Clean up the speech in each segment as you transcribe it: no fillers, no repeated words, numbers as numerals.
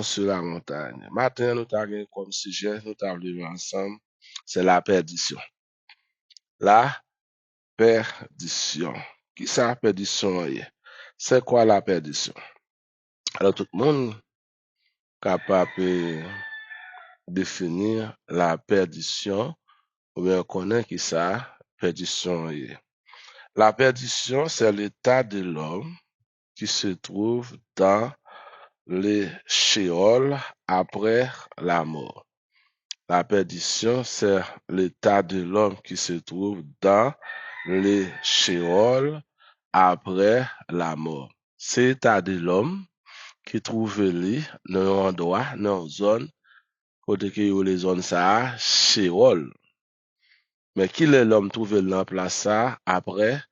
sur la montagne. Matin, nous avons comme sujet, nous avons ensemble, c'est la perdition. La perdition. Qui ça, perdition? C'est quoi la perdition? Alors, tout le monde est capable de définir la perdition, ou bien connaître qui ça, perdition. La perdition, c'est l'état de l'homme qui se trouve dans les shéol après la mort. La perdition, c'est l'état de l'homme qui se trouve dans les shéol après la mort. C'est l'état de l'homme qui trouve lui dans un endroit, dans une zone, côté que yo les zones ça, shéol. Mais qui est l'homme trouvé dans place ça après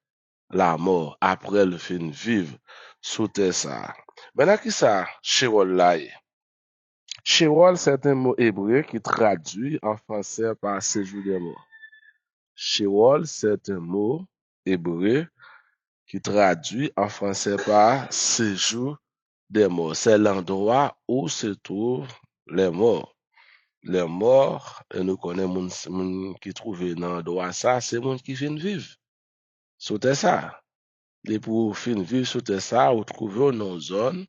la mort, après le fin vivre sous terre ça. Maintenant qui ça, shéol là? Sheol, c'est un mot hébreu qui traduit en français par séjour des morts. Sheol, c'est un mot hébreu qui traduit en français par séjour des morts. C'est l'endroit où se trouvent les morts. Les morts, et nous connaissons moun qui trouvent dans l'endroit ça, c'est moun qui viennent vivre. C'était ça. Et pour fin vivre, c'était ça, ou trouver dans zone,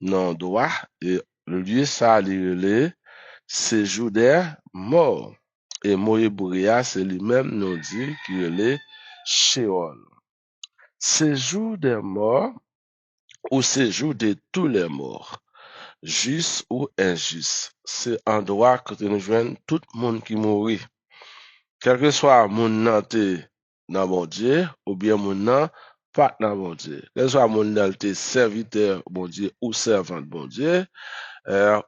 dans endroit, et lieu ça, les séjour des morts. Et mot hébreu, c'est lui-même nous dit qu'il est Sheol. Séjour des morts ou séjour de tous les morts, juste ou injuste. C'est un endroit que nous joignons tout le monde qui mourit. Quel que soit mon nan te dans bon Dieu, ou bien mon nan pas dans bon Dieu. Quel que soit mon nan te serviteur bon Dieu ou servant bon Dieu,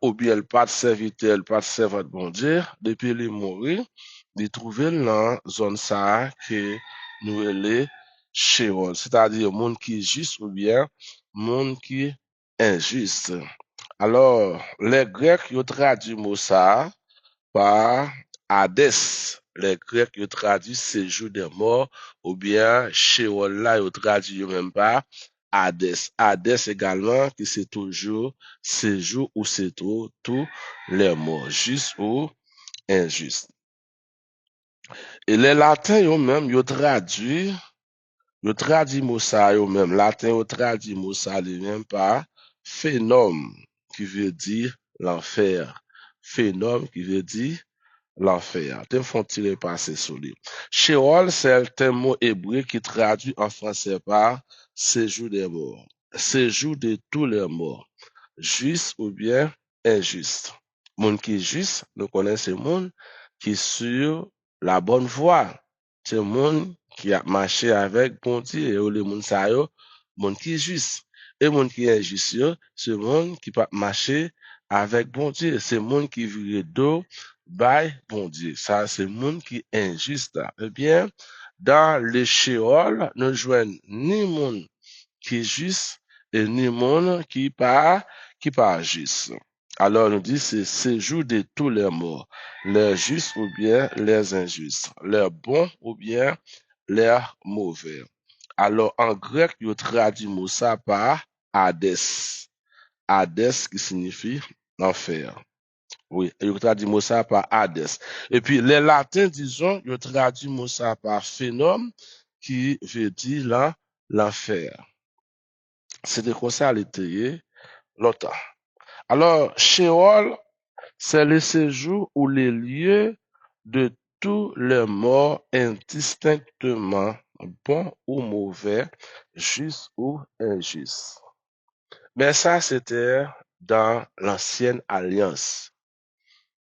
ou bien le pas de serviteur, le pas de servant de bon Dieu, depuis les mourir, de trouver dans zone ça que nous relais Sheol, c'est-à-dire monde qui est juste ou bien monde qui est injuste. Alors, les Grecs, ils traduisent mot ça par Hadès. Les Grecs, ils traduisent séjour des morts, ou bien Sheol là, ils traduisent même pas Hadès. Hadès également, qui c'est toujours séjour ou c'est tous les morts, juste ou injuste. Et les latins, eux-mêmes, ils traduisent mot ça, eux-mêmes, latin, ils traduisent mot ça, même par phénomène, qui veut dire l'enfer. Phénomène, qui veut dire l'enfer. Te font tirer passer sur lui. Sheol, c'est un mot hébreu qui traduit en français par séjour des morts. Séjour de tous les morts. Juste ou bien injuste. Monde qui est juste, nous connaissons monde qui est sur la bonne voie. C'est monde qui a marché avec bon Dieu. Et le monde ça yo, monde qui est juste. Et monde qui est injuste, c'est monde qui pas marcher avec bon Dieu. C'est monde qui vit d'eau by bon Dieu. Ça, c'est le monde qui est injuste. Eh bien, dans le Sheol, nous joignons ni monde qui est juste et ni monde qui pas juste. Alors, nous dit, c'est séjour de tous les morts, les justes ou bien les injustes, les bons ou bien les mauvais. Alors, en grec, il traduit mot ça par Hadès. Hadès qui signifie l'enfer. Oui, il traduit mot ça par Hadès. Et puis, les latins, disons, ils traduit mot ça par phénomène qui veut dire l'enfer. C'était comme ça, l'été, longtemps. Alors, Sheol, c'est le séjour ou les lieux de tous les morts indistinctement, bons ou mauvais, justes ou injustes. Mais ça, c'était dans l'ancienne alliance.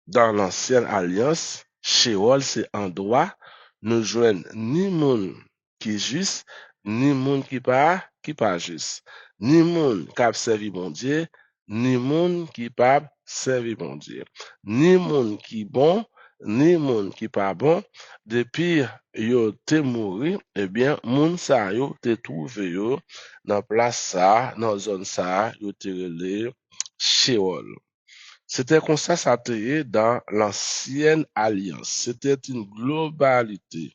Dans l'ancienne alliance, Sheol, c'est endroit, nous joignent ni monde qui est juste, ni monde qui pas juste. Ni monde qui a servi mon Dieu, ni monde qui pas servi mon Dieu. Ni monde qui bon, ni monde qui pas bon. Depuis yo te mouri, eh bien, monde ça yo te trouvé yo dans place ça, dans zone ça, yo te relé Sheol. C'était comme ça a été dans l'ancienne alliance. C'était une globalité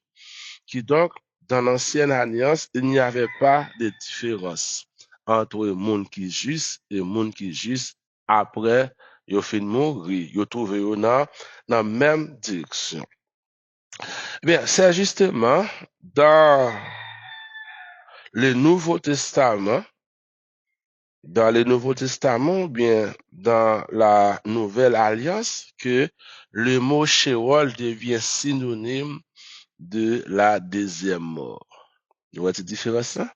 qui donc, dans l'ancienne alliance, il n'y avait pas de différence entre le monde qui est juste et le monde qui est juste après yo fin mourir, yo trouvé yo dans même direction. Bien, c'est justement dans le Nouveau Testament, bien dans la Nouvelle Alliance, que le mot Sheol devient synonyme de la deuxième mort. Vous voyez cette différence là?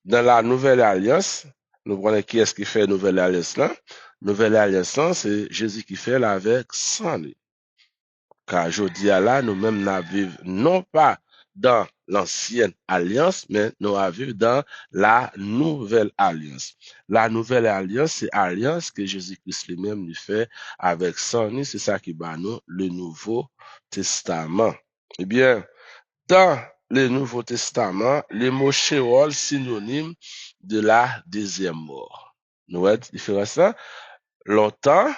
Dans la Nouvelle Alliance, nous prenons qui est-ce qui fait Nouvelle Alliance là? Nouvelle Alliance là, c'est Jésus qui fait là avec sang. Car je dis à là, nous-mêmes nous vivons non pas dans l'ancienne alliance, mais nous vivons dans la nouvelle alliance. La nouvelle alliance, c'est alliance que Jésus-Christ lui-même lui fait avec son, c'est ça qui bat nous le Nouveau Testament. Eh bien, dans le Nouveau Testament, le mot Sheol synonyme de la deuxième mort. Nous voyons la différence là? Longtemps,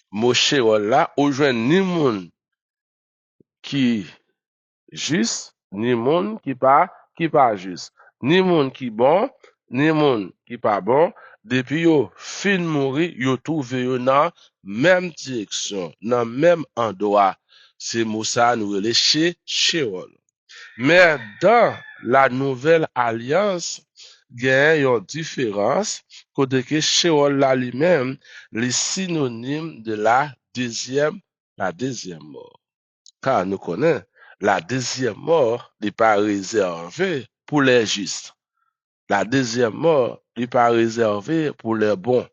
mot Sheol là, au joint ni moun qui juste, ni moun qui pas juste. Ni moun qui bon, ni moun qui pas bon. Depuis yo fin mourir, yo trouve yo dans même direction, dans même endroit. C'est Moussa nous relè Sheol. Mais dans la nouvelle alliance, il y a une différence, côté que Sheol là lui-même, les synonyme de la deuxième mort. Car nous connaissons, la deuxième mort n'est pas réservée pour les justes. La deuxième mort n'est pas réservée pour les bons.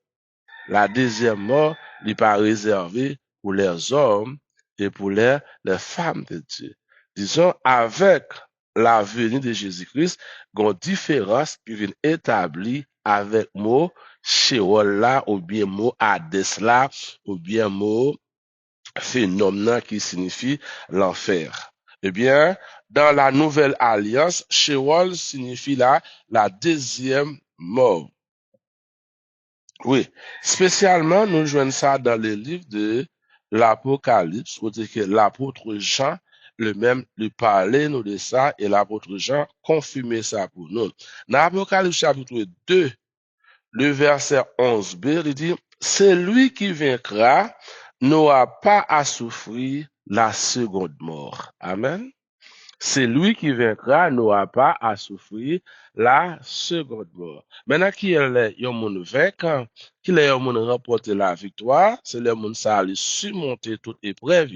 La deuxième mort n'est pas réservée pour les hommes et pour les femmes de Dieu. Disons, avec la venue de Jésus-Christ, il y a une différence qui vient établir avec le mot Sheol là, ou bien mot Hades là, ou bien mot phénomène qui signifie l'enfer. Eh bien, dans la nouvelle alliance, Sheol signifie la deuxième mort. Oui, spécialement, nous jouons ça dans le livre de l'Apocalypse, où que l'apôtre Jean, le même, lui parlait nous de ça, et l'apôtre Jean confirmait ça pour nous. Dans l'Apocalypse chapitre 2, le verset 11b, il dit, celui qui vaincra n'aura pas à souffrir la seconde mort. Amen. C'est lui qui vaincra n'aura pas à souffrir la seconde mort. Maintenant, qui est le monde vainquant, qui est le monde remporter la victoire, c'est le monde ça, lui surmonter toute épreuve,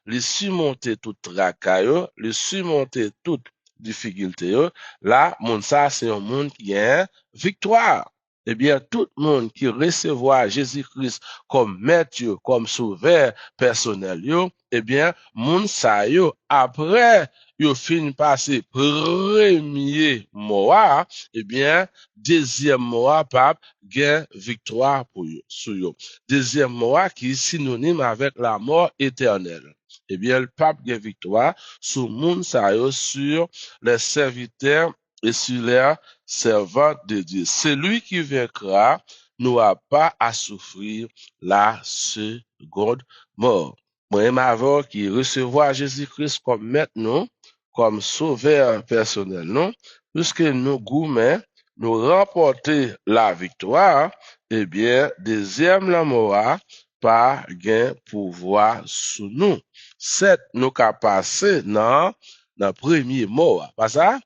lui surmonter toute tracas, lui surmonter toute difficulté. Là, monde ça, c'est un monde qui a victoire. Eh bien, tout le monde qui recevra Jésus-Christ comme maître, comme sauveur personnel, eh bien, monde ça, après, yo fin passé premier mois, eh bien, deuxième mois, pape, gain victoire pour yo, sur yo. Deuxième mois qui est synonyme avec la mort éternelle. Eh bien, le pape gain victoire sur moun sa yo, sur les serviteurs et sur les servants de Dieu. Celui qui vaincra n'aura pas à souffrir la seconde mort. Moi, m'avons qui recevoir Jésus-Christ comme maître, non? Comme sauveur personnel, non? Puisque nous gourmets, nous remporter la victoire, eh bien, deuxième la mort, pas gain pouvoir sous nous. Cette, nous qu'a passé dans premier mot, pas ça?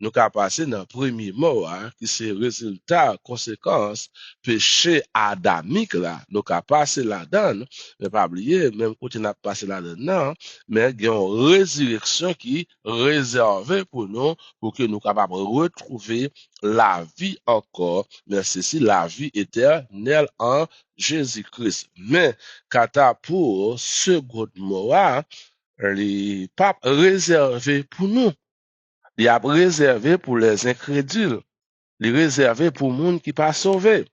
Nous qu'a passé dans premier mot, qui c'est résultat, conséquence, péché adamique là, nous qu'a passé là-dedans, mais pas oublier, même quand on a passé là-dedans, mais il y a une résurrection qui est réservée pour nous, pour que nous capables de retrouver la vie encore, mais ceci, la vie éternelle en Jésus-Christ. Mais, kata pour second mot, les papes réservés pour nous. Il y a réservé pour les incrédules. Il est réservé pour les gens qui pas sauvés.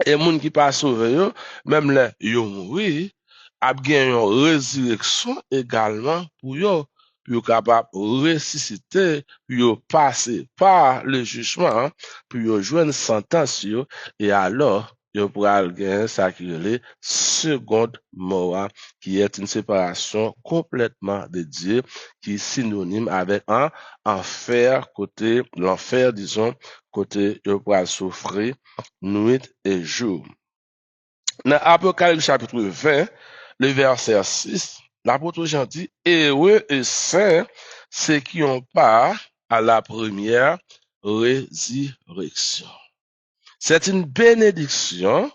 Et moun qui pas sauvé yo, même là yo mouri, a gen une résurrection également pour yo, pour yo capable ressusciter, pour yo passer par le jugement, pour yo joindre sentence yo, et alors yo pourra gagner ça qui est le seconde mort, qui est une séparation complètement de Dieu, qui est synonyme avec un enfer côté l'enfer, disons, côté yo pourra souffrir nuit et jour. Dans Apocalypse chapitre 20, le verset 6, l'apôtre Jean dit, heureux et saints, ceux qui ont part à la première résurrection. C'est une bénédiction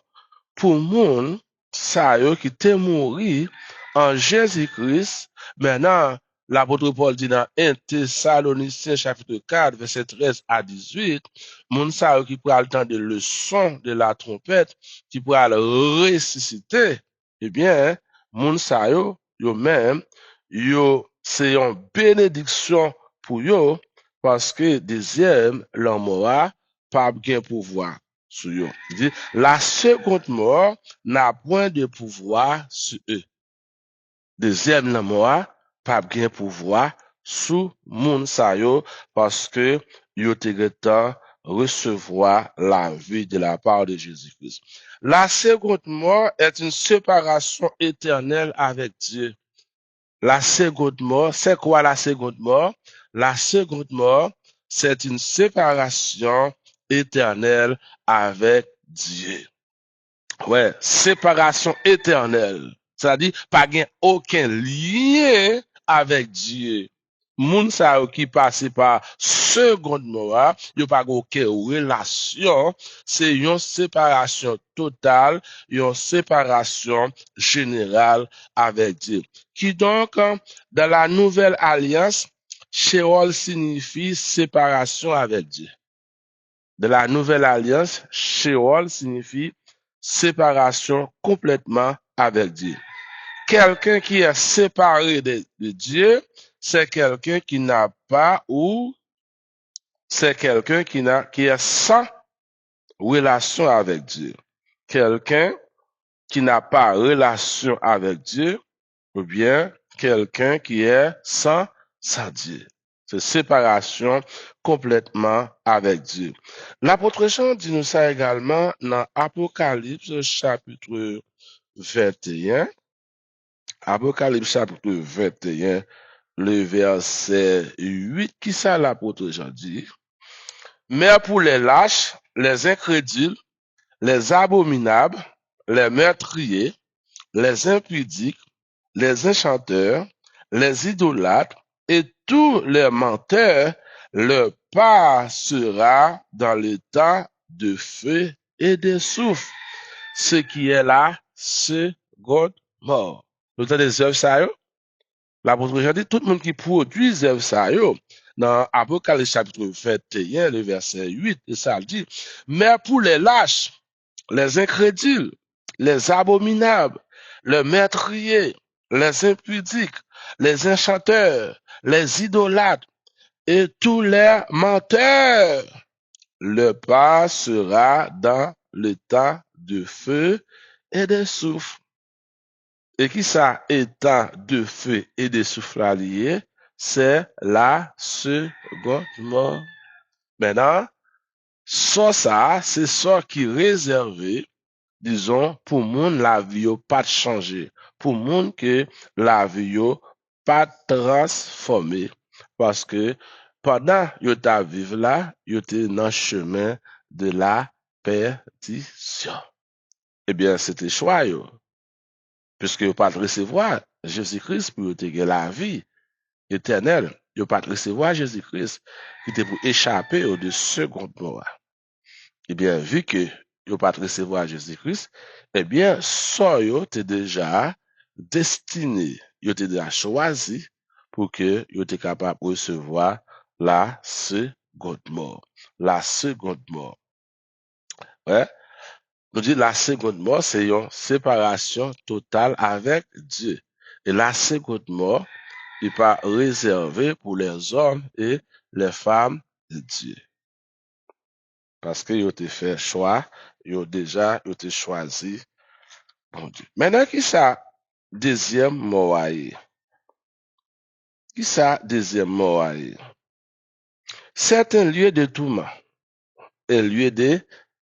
pour moun sa yo qui te mouri en Jésus-Christ. Maintenant, l'apôtre Paul dit dans 1 Thessaloniciens chapitre 4, verset 13 à 18, moun sa yo qui pral entendre le son de la trompette, qui pral ressusciter, eh bien, moun sa yo même, c'est une bénédiction pour yo, parce que deuxième, l'homme aura pas bien pouvoir sur eux. Il dit, la seconde mort n'a point de pouvoir sur eux. Deuxième la mort, pas bien pouvoir sous moun sa yo, parce que yo te getan recevoir la vie de la part de Jésus-Christ. La seconde mort est une séparation éternelle avec Dieu. La seconde mort, c'est quoi la seconde mort? La seconde mort, c'est une séparation éternelle avec Dieu. Ouais, séparation éternelle. C'est-à-dire, pas gain aucun lien avec Dieu. Moun sa yo qui passe par seconde mort, yo pas aucune relation, c'est une séparation totale, une séparation générale avec Dieu. Qui donc, dans la nouvelle alliance, Sheol signifie séparation avec Dieu. De la nouvelle alliance, Sheol signifie séparation complètement avec Dieu. Quelqu'un qui est séparé de Dieu, c'est quelqu'un qui n'a pas ou c'est quelqu'un qui est sans relation avec Dieu. Quelqu'un qui n'a pas relation avec Dieu, ou bien quelqu'un qui est sans Dieu. C'est séparation complètement avec Dieu. L'apôtre Jean dit nous ça également dans Apocalypse chapitre 21. Apocalypse chapitre 21, le verset 8, qui ça l'apôtre Jean dit? Mais pour les lâches, les incrédules, les abominables, les meurtriers, les impudiques, les enchanteurs, les idolâtres et tous les menteurs, leur part sera dans l'état de feu et de soufre, ce qui est la seconde mort. Nous avons des œuvres ça yo. L'apôtre Jean dit tout le monde qui produit des œuvres ça yo. Dans Apocalypse chapitre 21, le verset 8, et ça dit, mais pour les lâches, les incrédules, les abominables, les meurtriers, les impudiques, les enchanteurs, les idolâtres et tous les menteurs, le pas sera dans l'état de feu et de soufre. Et qui ça état de feu et de soufre allié, c'est la seconde mort. Maintenant, ça, c'est ça qui est réservé, disons, pour moun la vie yo pas changer, pour moun que la vie yo pas transformé, parce que pendant yo ta vivre là, yo te dans chemin de la perdition. Eh bien, c'était choix yo, puisque yo pas recevoir Jésus-Christ pour te gagner la vie éternelle, yo pas recevoir Jésus-Christ qui était pour échapper au de seconde mort. Eh bien, vu que yo pas recevoir Jésus-Christ, eh bien, ça yo t'es déjà destiné, yo t'es déjà choisi pour que yo t'es capable de recevoir la seconde mort. La seconde mort. Ouais. Nous dit la seconde mort, c'est une séparation totale avec Dieu. Et la seconde mort n'est pas réservée pour les hommes et les femmes de Dieu. Parce que yo te fait choix, yo te choisi, bon Dieu. Maintenant, qui ça deuxième mort? Qui ça deuxième mort? C'est un lieu de tourment. Un lieu de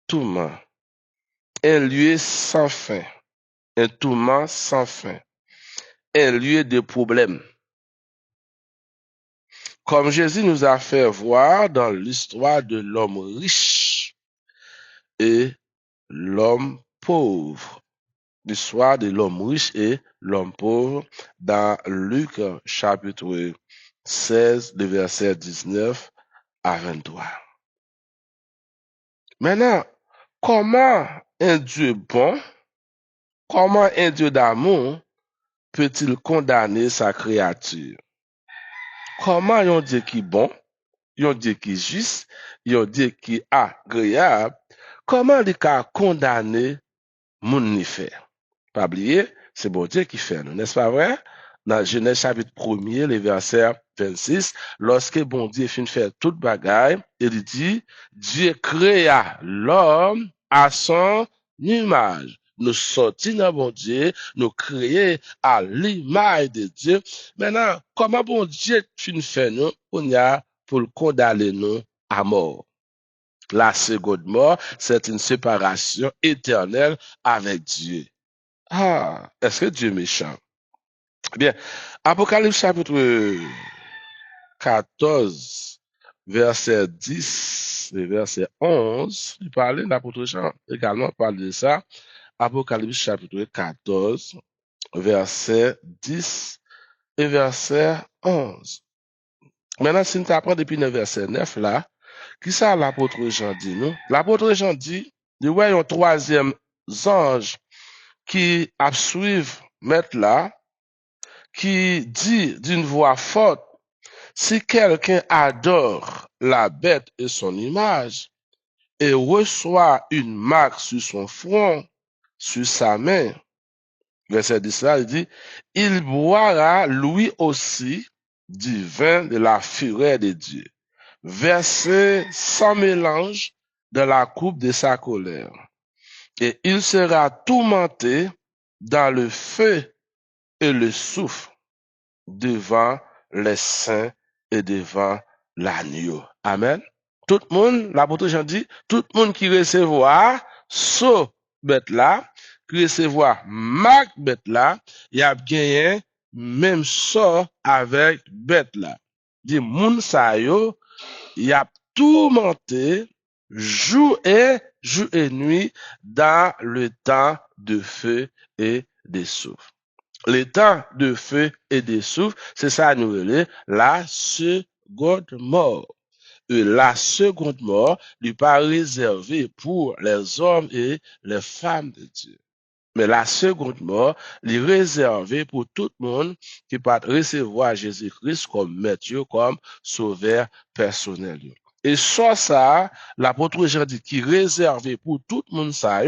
tourment. Un lieu sans fin. Un tourment sans fin. Un lieu de problème. Comme Jésus nous a fait voir dans l'histoire de l'homme riche et l'homme pauvre. l'histoire de l'homme riche et l'homme pauvre dans Luc chapitre 16, le verset 19 à 23. Maintenant, comment un Dieu bon, comment un Dieu d'amour peut-il condamner sa créature? Comment un Dieu qui est bon, un Dieu qui est juste, un Dieu qui est agréable, comment il a condamné moun ni fait? Pas oublier, c'est bon Dieu qui fait, n'est-ce pas vrai? Dans Genèse chapitre 1er, le verset 26, lorsque bon Dieu finit faire toute bagaille, il dit, Dieu créa l'homme à son image. Nous sortis dans bon Dieu, nous créés à l'image de Dieu. Maintenant, comment bon Dieu finit faire nous, on y a pour le condamner nous à mort. La seconde mort, c'est une séparation éternelle avec Dieu. Ah, est-ce que Dieu est méchant? Bien, Apocalypse chapitre 14, verset 10 et verset 11, il parlait, l'apôtre Jean également parle de ça. Apocalypse chapitre 14, verset 10 et verset 11. Maintenant, si nous apprenons depuis le verset 9 là, qui ça l'apôtre Jean dit nous? L'apôtre Jean dit, il y a un troisième ange qui a suivi mettre là, qui dit d'une voix forte, si quelqu'un adore la bête et son image et reçoit une marque sur son front, sur sa main, verset 10 là, il dit, il boira lui aussi du vin de la fureur de Dieu, versé sans mélange dans la coupe de sa colère. Et il sera tourmenté dans le feu et le soufre devant les saints et devant l'agneau. Amen. Tout le monde, l'apôtre Jean dit, tout le monde qui recevra ce bête là, qui recevra marque bête là, il y a gagné même sort avec bête là. Dit, moun sa yo, il a tourmenté jour et nuit dans le temps de feu et de soufre. Le temps de feu et de soufre, c'est ça nous relève la seconde mort. Et la seconde mort n'est pas réservée pour les hommes et les femmes de Dieu. Mais la seconde mort est réservée pour tout le monde qui peut recevoir Jésus-Christ comme maître, comme sauveur personnel. Et ça, l'apôtre Jean dit qui est réservé pour tout le monde, ça,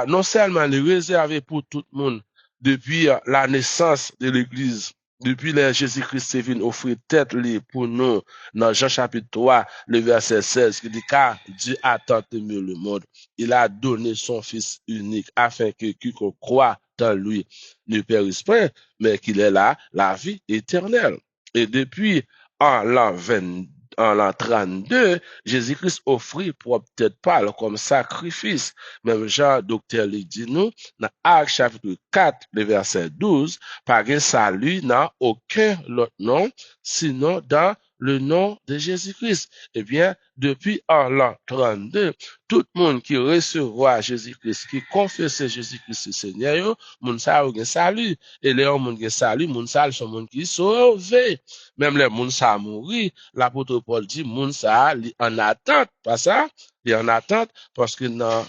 non seulement est réservé pour tout le monde depuis la naissance de l'Église, depuis que Jésus-Christ est venu offrir tête pour nous, dans Jean chapitre 3, le verset 16, qui dit, car Dieu a tant aimé le monde, il a donné son Fils unique, afin que quiconque croit dans lui ne périsse pas, mais qu'il ait là la vie éternelle. Et depuis en l'an 32, Jésus-Christ offrit propre tête pâle comme sacrifice. Même Jean, docteur, lui dit nous, dans Actes chapitre 4, le verset 12, par un salut n'a aucun autre nom, sinon dans le nom de Jésus-Christ. Eh bien, depuis en l'an 32, tout le monde qui recevra Jésus-Christ, qui confesse Jésus-Christ Seigneur, moun sa ou gen salut. Et les moun gen salut, moun sa sont moun qui sauvé. Même les moun sa mouri, l'apôtre Paul dit, moun sa li en attente, pas ça? Li en attente, parce que dans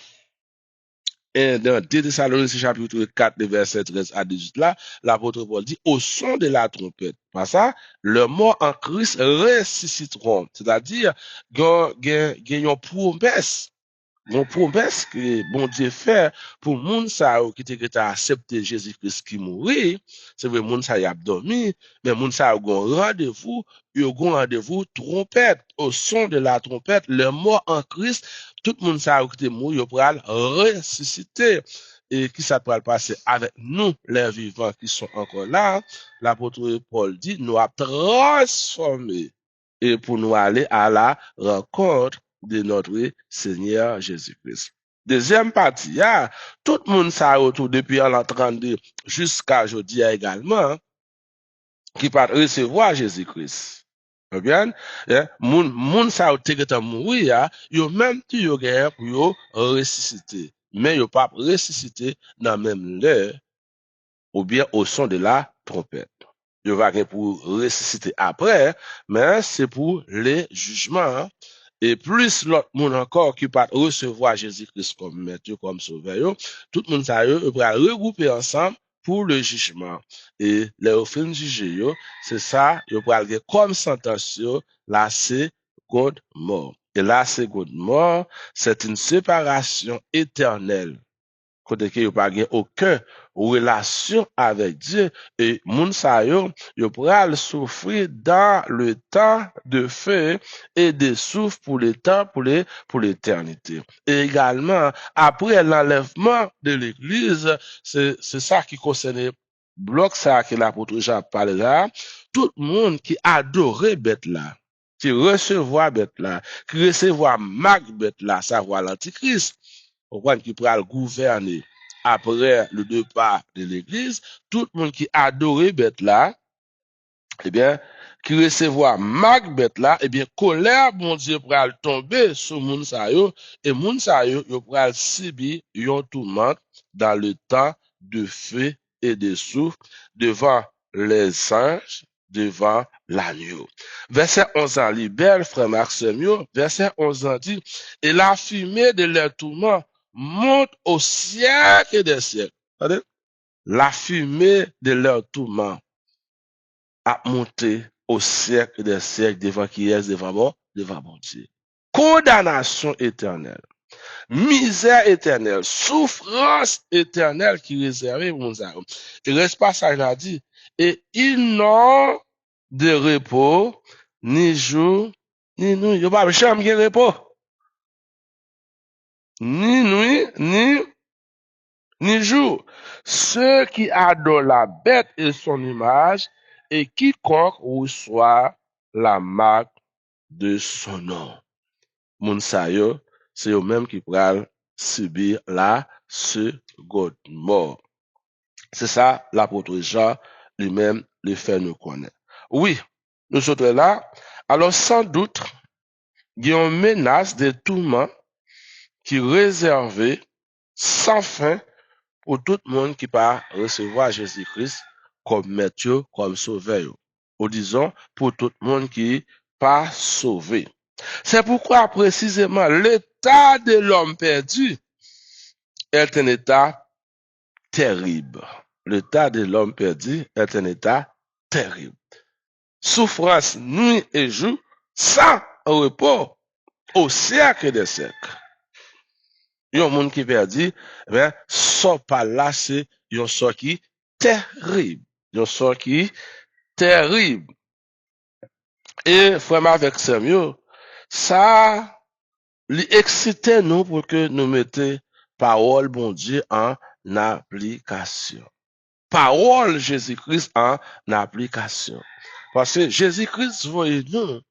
2 Thessaloniciens chapitre 4, le verset 13 à 18 là, l'apôtre Paul dit, au son de la trompette, pas ça, le mort en Christ ressusciteront. C'est-à-dire, gen yon promesse. Mon promesse que bon Dieu fait pour moun sa qui te accepté Jésus-Christ qui mourit, c'est vrai moun sa y a dormi, mais moun sa a rendez-vous, trompette, au son de la trompette, le mort en Christ, tout moun sa qui te mourit, il pourra ressusciter. Et qui ça pourra passer avec nous, les vivants qui sont encore là, l'apôtre Paul dit, nous a transformés et pour nous aller à la rencontre de notre Seigneur Jésus-Christ. Deuxième partie, tout le monde ça autour depuis l'an 32 jusqu'à aujourd'hui également, qui peut recevoir Jésus-Christ. Bien, moun sa ou te getan mouri, yo même tu yo guerre pour yo ressusciter. mais yo pas ressuscité dans même l'heure ou bien au son de la trompette. Yo va gen pour ressusciter après, mais c'est pour les jugements. Hein. Et plus l'autre monde encore qui peut recevoir Jésus-Christ comme maître, comme sauveur, tout le monde ça yo va regrouper ensemble pour le jugement. Et les films jugés, c'est ça, yo pral gen comme sentence la seconde mort. Et la seconde mort, c'est une séparation éternelle. Côté que yo pas gen aucun relation avec Dieu et moun sa yo pral souffrir dans le temps de feu et de souffle pour le temps pour l'éternité. Et également après l'enlèvement de l'église, c'est ça qui concerne bloc ça que l'apôtre Jean parle là, tout le monde qui adorait bête là, qui recevoir bête là, qui recevoir marque bête là, savoir l'antichrist qui pourra gouverner après le départ de l'église, tout le monde qui adorait bête là, eh bien, qui recevoir marque bête là, eh bien, colère, bon Dieu, pourra tomber sur moun sa yo, et moun sa yo pourra subir yon tourment dans le temps de feu et de souffle devant les anges, devant l'agneau. Verset 11 ans, libère, frère Maxime, verset 11 ans dit, et la fumée de leur tourment monte au siècle des siècles. La fumée de leur tourment a monté au siècle des siècles devant qui est devant bon Dieu. Condamnation éternelle, misère éternelle, souffrance éternelle qui est réservée pour nous. Et reste pas ça, il a dit, et ils n'ont de repos, ni jour, ni nuit. Il n'y a pas de repos. Ni nuit, ni jour. Ceux qui adorent la bête et son image, et quiconque reçoit la marque de son nom. Moun sa yo, c'est eux mêmes qui pourront subir la seconde mort. C'est ça, l'apôtre Jean lui-même le fait nous connaître. Oui, nous sommes là. Alors, sans doute, il y a une menace de tourment qui est réservée sans fin pour tout le monde qui va recevoir Jésus-Christ comme maître, comme sauveur. Ou disons, pour tout le monde qui n'est pas sauvé. C'est pourquoi, précisément, l'état de l'homme perdu est un état terrible. L'état de l'homme perdu est un état terrible. Souffrance nuit et jour, sans repos, au siècle des siècles. Yon monde qui perdu, ben, sort par là, c'est yon sort qui terrible. Yon sort qui terrible. Et, frère avec Samuel, ça, li excite nous pour que nous mettions parole bon Dieu en application. Parole Jésus-Christ en application. Parce que Jésus-Christ voyait nous,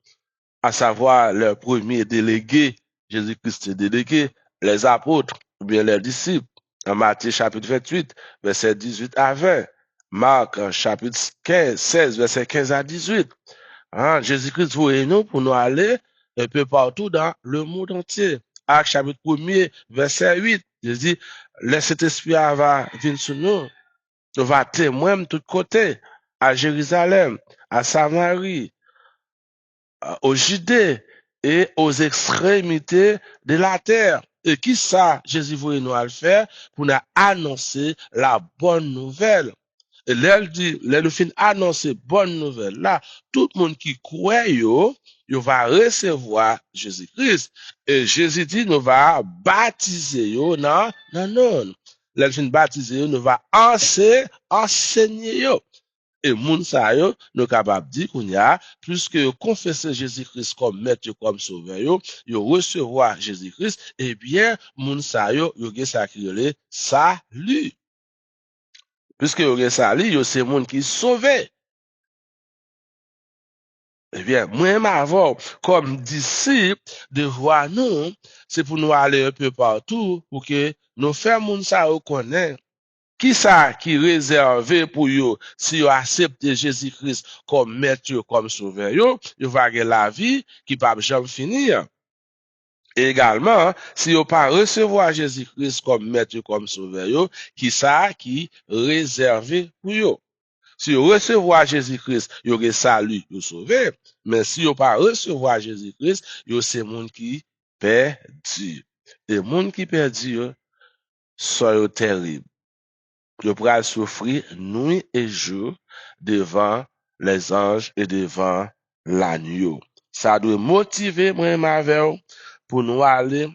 à savoir le premier délégué, Jésus-Christ est délégué, les apôtres, ou bien les disciples, en Matthieu chapitre 28, verset 18 à 20, Marc chapitre 15, 16, verset 15 à 18. Hein, Jésus-Christ voyait nous pour nous aller un peu partout dans le monde entier. Acte chapitre 1er, verset 8, Jésus dit, laisse cet esprit va venir sur nous. Nous va témoigner de tous côtés, à Jérusalem, à Samarie, aux Judée et aux extrémités de la terre. Et qui ça, Jésus voulait nous le faire pour nous annoncer la bonne nouvelle. Et là, il dit, là, le fin annoncer bonne nouvelle. Là, tout le monde qui croit, yo va recevoir Jésus-Christ. Et Jésus dit, nous va baptiser, yo, non. Là, le fin baptiser, yo, nous va enseigner, yo. Et moun sa yo, nous capable dire qu'on y a, plus que confesser Jésus-Christ comme maître, comme sauveur, yo recevoir Jésus-Christ, eh bien, moun sa yo gen sa kriole salut. Puisque yo gen salut, yo c'est moun qui sauvé. Eh bien, moi-même avant, comme disciple, de voir nous, c'est pour nous aller un peu partout, pour que nous fassions moun sa yo connaître. Qui ça qui réservé pour eux si vous acceptez Jésus-Christ comme maître, comme sauveur, vous va avoir la vie qui ne peut jamais finir. Également, si vous pas recevoir Jésus-Christ comme maître, comme sauveur, qui ça qui réservé pour vous. Si vous recevoir Jésus-Christ, vous aurez salut, vous sauvé. Mais si vous pas recevoir Jésus-Christ, vous c'est monde qui perdu. Et monde qui perdu, sont terrible. Vous pourrez souffrir nuit et jour devant les anges et devant l'agneau. Ça doit motiver moi avec pour nous aller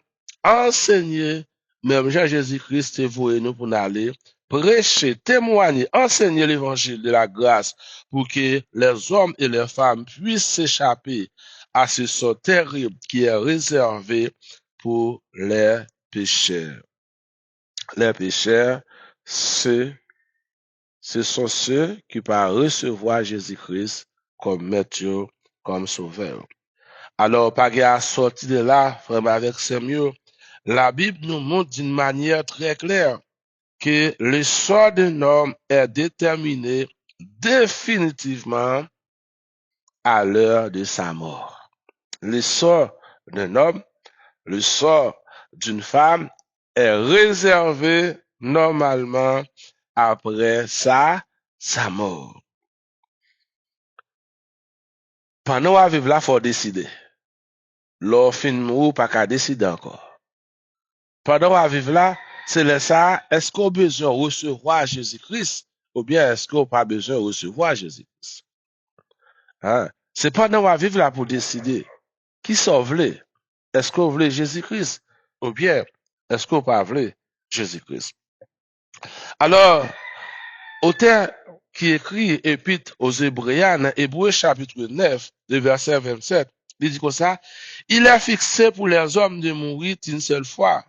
enseigner, même Jean-Jésus-Christ est voué nous pour nous aller prêcher, témoigner, enseigner l'évangile de la grâce pour que les hommes et les femmes puissent s'échapper à ce sort terrible qui est réservé pour les pécheurs. Les pécheurs, ce sont ceux qui peuvent recevoir Jésus-Christ comme maître, comme sauveur. Alors, pas qu'à sortir de là, frère, avec ces mieux, la Bible nous montre d'une manière très claire que le sort d'un homme est déterminé définitivement à l'heure de sa mort. Le sort d'un homme, le sort d'une femme est réservé normalement après sa mort. Pendant à vivre là, faut décider. L'or fin ou pas qu'à décider encore. Pendant à vivre là, c'est là ça, est-ce qu'on a besoin de recevoir Jésus-Christ ou bien est-ce qu'on n'a pas besoin de recevoir Jésus-Christ? Hein? C'est pendant à vivre là pour décider qui sauve les. Est-ce qu'on veut Jésus-Christ ou bien est-ce qu'on pas veut Jésus-Christ? Alors, auteur qui écrit Épître aux Hébreux, dans Hébreux chapitre 9, de verset 27, il dit comme ça, il est fixé pour les hommes de mourir une seule fois,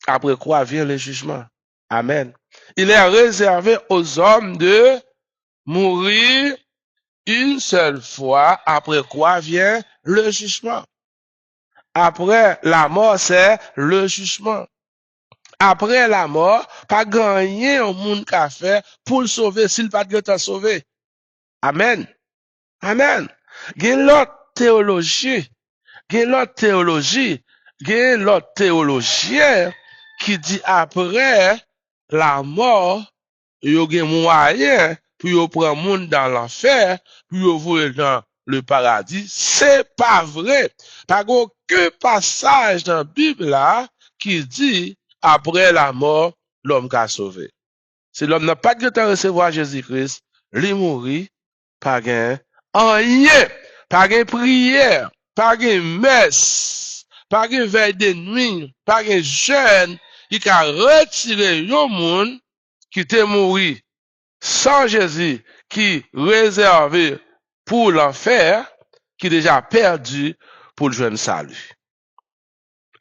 après quoi vient le jugement. Amen. Il est réservé aux hommes de mourir une seule fois, après quoi vient le jugement. Après la mort, c'est le jugement. Après la mort, pas gagner au monde qu'a fait pour le sauver s'il pas de temps sauvé. Amen. Amen. Gen l'autre théologie, gen l'autre théologie, gen l'autre théologien qui dit après la mort, yo gen moyen pour yo prendre monde dans l'enfer, pour yo voler dans le paradis. C'est pas vrai. Pas aucun passage dans la Bible là qui dit après la mort, l'homme qu'a sauvé. Si l'homme n'a pas de temps recevoir Jésus-Christ, lui mourit, pas gain, rien, pas gain prière, pas gain messe, pas gain veille de nuit, pas gain jeûne, qui a retiré yon monde qui t'est mouru sans Jésus, qui réservé pour l'enfer, qui déjà perdu pour le jeune salut.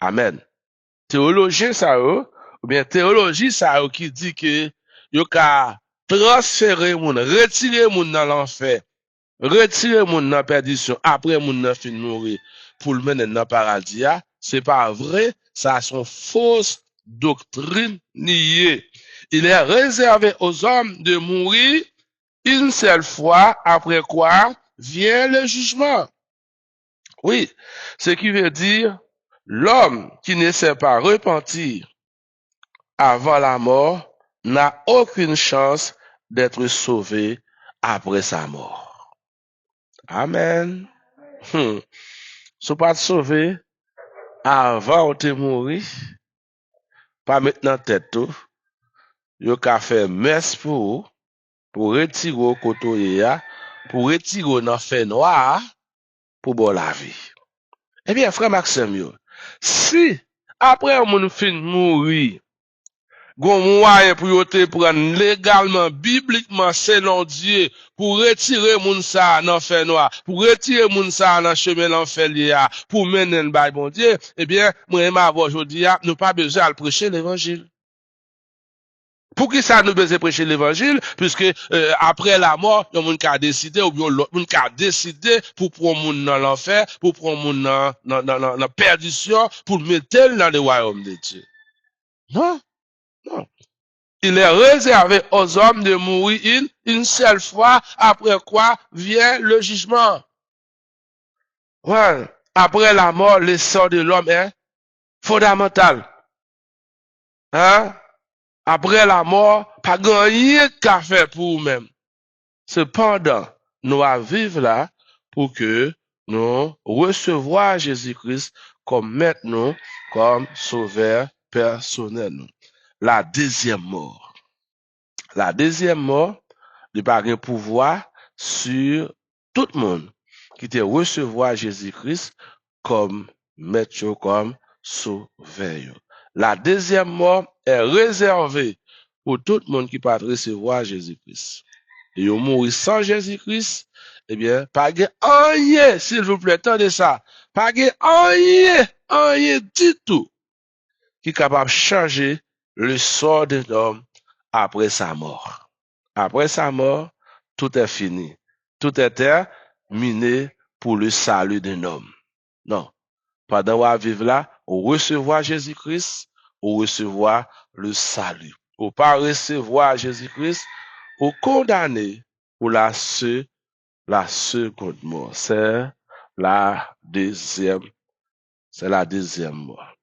Amen. Théologien ça ou bien théologie ça qui dit que yo ka transférer moun, retirer moun dans l'enfer, retirer moun dans perdition après moun nan fin mourir pour le mener dans paradis, c'est pas vrai, ça sont fausses doctrines niées. Il est réservé aux hommes de mourir une seule fois, après quoi vient le jugement. Oui, ce qui veut dire l'homme qui ne sait pas repentir avant la mort n'a aucune chance d'être sauvé après sa mort. Amen. Si pas te sauver avant de mourir, pas maintenant tête tout, yo ka fait messe pour retirer au côté pour retirer dans fait noir pour bon la vie. Eh bien frère Maxime, si après on fin mourir gon moyen pour yo te prendre légalement, bibliquement, selon Dieu, pour retirer moun sa nan fait noir, pour retirer moun sa nan chemin l'enfer liya, pour mener le bail bon Dieu, eh bien, moi, aujourd'hui, nous pas besoin de prêcher l'évangile. Pour qui ça nous besoin prêcher l'évangile? Puisque, après la mort, il y a moun qui a décidé, ou bien l'autre moun qui a décidé pour prendre moun dans l'enfer, pour prendre moun dans perdition, pour mettre dans le royaume de Dieu. Non, non. Il est réservé aux hommes de mourir une seule fois, après quoi vient le jugement. Ouais. Après la mort, l'essor de l'homme est fondamental. Hein? Après la mort, pas grand rien qu'à faire pour nous-mêmes. Cependant, nous à vivre là pour que nous recevoir Jésus-Christ comme maître nous, comme sauveur personnel nous. La deuxième mort. La deuxième mort, il pas un pouvoir sur tout le monde qui te recevoir Jésus-Christ comme maître, comme sauveur. La deuxième mort est réservée pour tout le monde qui peut recevoir Jésus-Christ. Et ils mourir sans Jésus-Christ, eh bien, pas de rien, s'il vous plaît, attendez ça, pas de rien, rien du tout qui est capable de changer le sort d'un homme après sa mort. Après sa mort, tout est fini. Tout est terminé pour le salut d'un homme. Non. Pendant qu'on vivre là, on recevoir Jésus-Christ, on recevoir le salut. Ou pas recevoir Jésus-Christ, ou condamné pour la seconde mort. La deuxième, c'est la deuxième mort.